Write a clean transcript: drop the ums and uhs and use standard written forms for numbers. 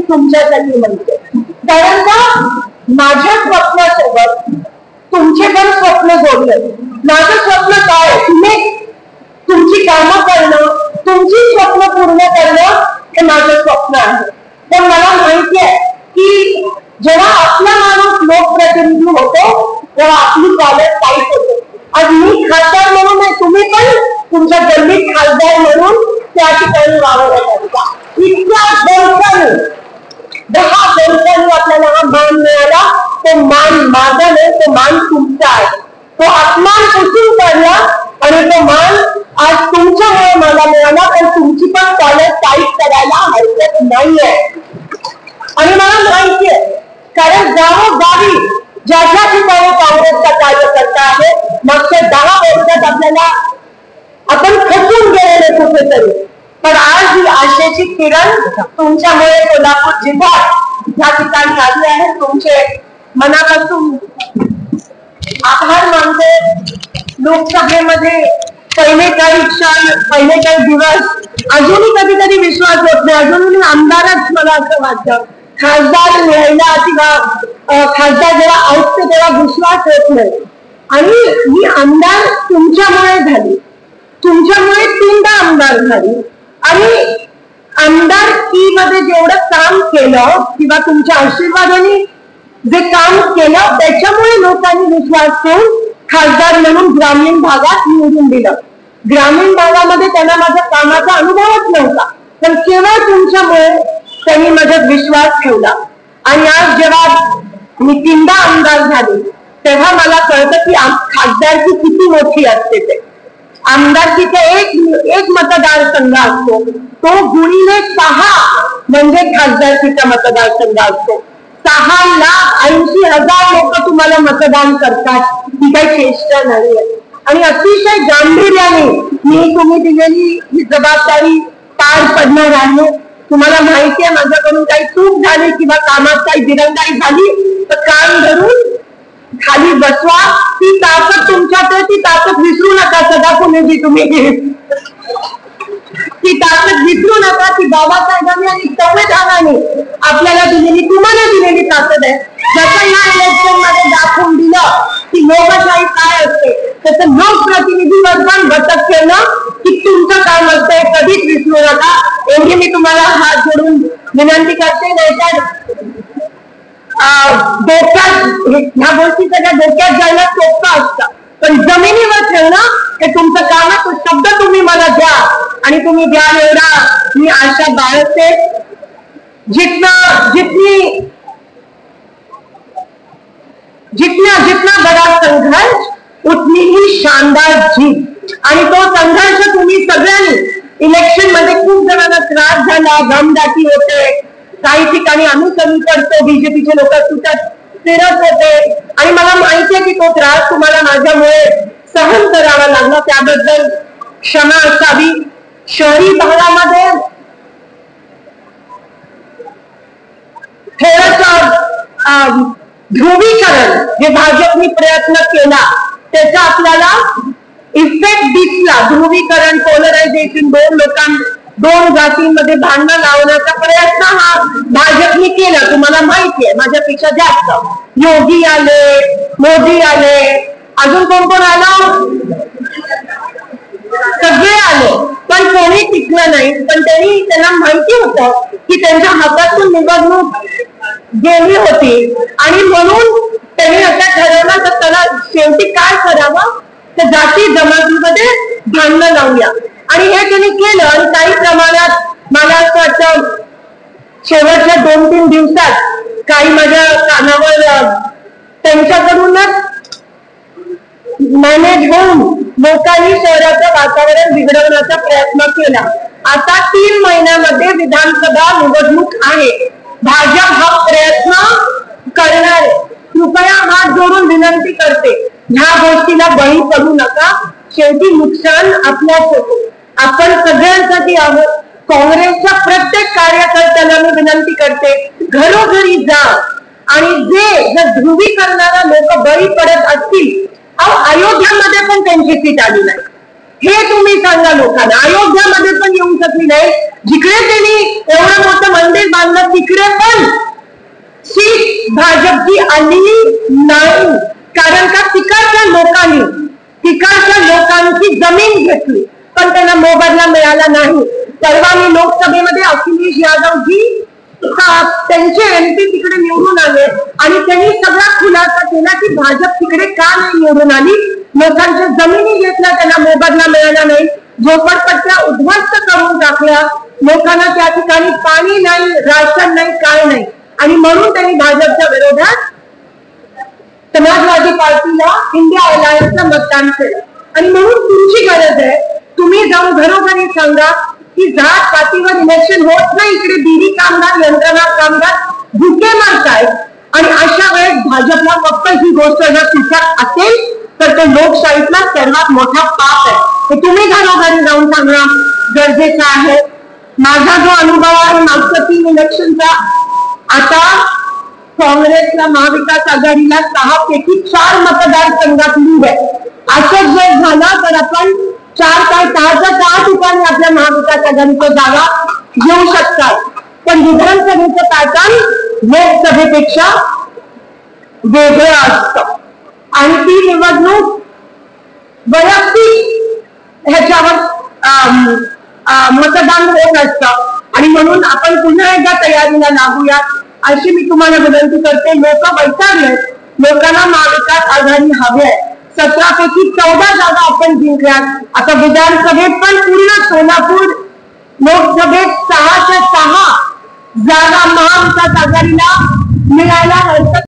तुमच्यासाठी म्हणते, कारण का माझ्या स्वप्नासोबत तुमचे पण स्वप्न जोडले. माझं स्वप्न काय, तुम्ही तुमची कामं करणं, तुमची स्वप्न पूर्ण करणं हे माझं स्वप्न आहे. पण मला माहिती आहे की जेव्हा आपला माणूस लोकप्रतिनिधी होतो तेव्हा आपली कॉलेज टाईट होते. आज मी खासदार म्हणून नाही, तुम्ही पण तुमच्या गल्लीत खासदार म्हणून त्या ठिकाणी वावरत असता. इतक्या वर्षांनी 10 वर्षांनी आपल्याला हा मान मिळाला. तो मान माझा नाही, तो मान तुमचा आहे. तो अपमान पुसून काढला आणि तो मान आज तुमच्यामुळे मला मिळाला. पण तुमची पण कॉलेज टाईट करायला हरकत नाहीये. आणि मला माहिती आहे, कारण गावोगावी ज्या ज्या ठिकाणी काँग्रेसचा कार्यकर्ता आहे, मागच्या 10 वर्षात आपल्याला आपण खचून गेलेले कुठेतरी. पण आज ही आशेची किरण तुमच्यामुळे कोल्हापूर जिल्ह्यात या ठिकाणी आली आहे. तुमचे मनापासून आभार मानते. लोकसभेमध्ये पहिले काही क्षण, पहिले काही दिवस अजूनही कधी कधी विश्वास होत नाही. अजूनही आमदारच मला असं वाटतं. खासदार लिहायला किंवा खासदार जेव्हा ऐकते तेव्हा विश्वास होत नाही. आणि ही आमदार तुमच्यामुळे झाली, तुमच्यामुळे 3दा आमदार झाली. आणि आमदारकीमध्ये जेवढं काम केलं किंवा तुमच्या आशीर्वादाने जे काम केलं त्याच्यामुळे लोकांनी विश्वास ठेवून खासदार म्हणून ग्रामीण भागात निवडून दिलं. ग्रामीण भागामध्ये त्यांना माझ्या कामाचा अनुभवच नव्हता, पण केवळ तुमच्यामुळे त्यांनी माझ्यात विश्वास ठेवला. आणि आज जेव्हा मी 3दा आमदार झाले तेव्हा मला कळतं की खासदारकी किती मोठी असते. ते आमदारकीचा एक मतदारसंघ असतो, तो गुणिले 6 म्हणजे खासदारकीचा मतदारसंघ असतो. 6,80,000 लोक तुम्हाला मतदान करतात, ही काही चेष्टा नाहीये. आणि अतिशय गांभीर्याने मी तुम्ही दिलेली ही जबाबदारी पार पडणार आहे. तुम्हाला माहिती आहे माझ्याकडून काही चूक झाली किंवा कामात काही दिरंगाई झाली तर कान धरून खाली बसवा. ती ताकद तुमच्यात आहे, ती ताकद विसरू नका. सदा पुणेजी तुम्ही ती ताकद विसरू नका. ती बाबासाहेबांनी आणि संविधानाने आपल्याला दिलेली, तुम्हाला दिलेली ताकद आहे. जसं या इलेक्शन मध्ये दाखवून दिलं की लोकशाही काय असते, तसं लोकप्रतिनिधीवर पण घटक केलं की तुमचं काम असतंय. कधीच विसरू नका. एवढी मी तुम्हाला हात जोडून विनंती करते. नाहीतर डोक्यात ह्या गोष्टी सगळ्या डोक्यात जायला सोपं असतं, पण जमिनीवर ठेवणं हे तुमचं काम आहे. तो शब्द तुम्ही मला द्या आणि तुम्ही द्याल एवढा मी आशा बाळगते. जितना बड़ा संघर्ष उतनी ही शानदार जीत. आणि तो संघर्ष तुम्ही सगळ्यांनी इलेक्शन मध्ये खूप जणांना त्रास झाला, दमदाटी होते, काही ठिकाणी आम्ही कमी करतो, बीजेपीचे लोक सुटत फिरत होते. आणि मला माहिती आहे की तो त्रास तुम्हाला माझ्यामुळे सहन करावा लागला, त्याबद्दल क्षमा असावी. शहरी भागामध्ये थोडंसं ध्रुवीकरण जे भाजपने प्रयत्न केला त्याचा आपल्याला इफेक्ट दिसला. ध्रुवीकरण, पोलरायझेशन, दोन जातींमध्ये भांडण लावण्याचा प्रयत्न हा भाजपने केला. तुम्हाला माहिती आहे माझ्यापेक्षा जास्त. योगी आले, मोदी आले, अजून कोण आलं, सगळे आले, पण कोणी टिकलं नाही. पण त्यांना माहिती होतं की त्यांच्या हातातून निवडणूक गेली होती आणि म्हणून त्यांनी असं ठरवलं तर त्याला शेवटी काय करावं, तर जाती जमातीमध्ये भांडणं लावूया. आणि हे त्यांनी केलं. आणि काही प्रमाणात मला असं वाटतं शेवटच्या 2-3 दिवसात काही माझ्या कानावर त्यांच्याकडूनच मॅनेज होऊन लोकांनी शहराचं वातावरण बिघडवण्याचा प्रयत्न केला. आता 3 महिन्यामध्ये विधानसभा निवडणूक आहे. भाजप हा प्रयत्न करणार आहे. कृपया हात जोडून विनंती करते, ह्या गोष्टीला बळी पडू नका. शेवटी नुकसान आपल्याच होतो. आपण सगळ्यांसाठी आहोत. काँग्रेसच्या प्रत्येक कार्यकर्त्याला मी विनंती करते, घरोघरी जा आणि जर ध्रुवीकरणाला लोक बळी पडत असतील, अयोध्यामध्ये पण त्यांची सीट आली नाही. हे तुम्ही सांगा लोकांना. अयोध्यामध्ये पण येऊ शकली नाही, जिकडे त्यांनी एवढं मोठं मंदिर बांधलं तिकडे पण सीट भाजपची आली नाही. कारण का तिकडच्या लोकांची जमीन घेतली पण त्यांना मोबदला मिळाला नाही. परवा मी लोकसभेमध्ये अखिलेश यादवजी त्यांचे एमपी तिकडे निवडून आले आणि त्यांनी सगळा खुलासा केला की भाजप तिकडे का नाही निवडून आली. लोकांच्या जमिनी घेतल्या, त्यांना मोबदला मिळाला नाही, झोपडपट्ट्या उद्ध्वस्त करून टाकल्या, लोकांना त्या ठिकाणी पाणी नाही, राशन नाही, काय नाही. आणि म्हणून त्यांनी भाजपच्या विरोधात समाजवादी पार्टीला इंडिया अलायन्सला मतदान केलं. आणि म्हणून तुमची गरज आहे, तुम्ही जाऊन घरोघरी सांगा की जात पातीवर इलेक्शन होत नाही, इकडे बीडी कामगार, यंत्रणा कामगार भुके मारतायत. आणि अशा वेळेस भाजपला फक्त ही गोष्ट जर सुचत असेल तर ते लोकशाहीतला सर्वात मोठा पाप आहे. हे तुम्ही घरोघरी जाऊन सांगणं गरजेचं आहे. माझा जो अनुभव आहे मागच्या 3 इलेक्शनचा, आता काँग्रेसला महाविकास आघाडीला 6 पैकी 4 मतदारसंघात लीड आहे. असं जर झालं तर आपण 4 काय 6 ठिकाणी आपल्या महाविकास आघाडीच्या जागा घेऊ शकतात. पण विधानसभेचं पॅटर्न लोकसभेपेक्षा वेगळं असतं आणि ती निवडणूक वैयक्तिक ह्याच्यावर मतदान होत असतं. आणि म्हणून आपण पुन्हा एकदा तयारीला लागूयात अशी मी तुम्हाला विनंती करते. लोक वैतागलेत, लोकांना महाविकास आघाडी हवी आहे. 17 पैकी 14 जागा आपण जिंकल्यात. आता विधानसभेत पण पूर्ण सोलापूर, लोकसभेत 6च्या 6 जागा महाविकास आघाडीला मिळायला हरकत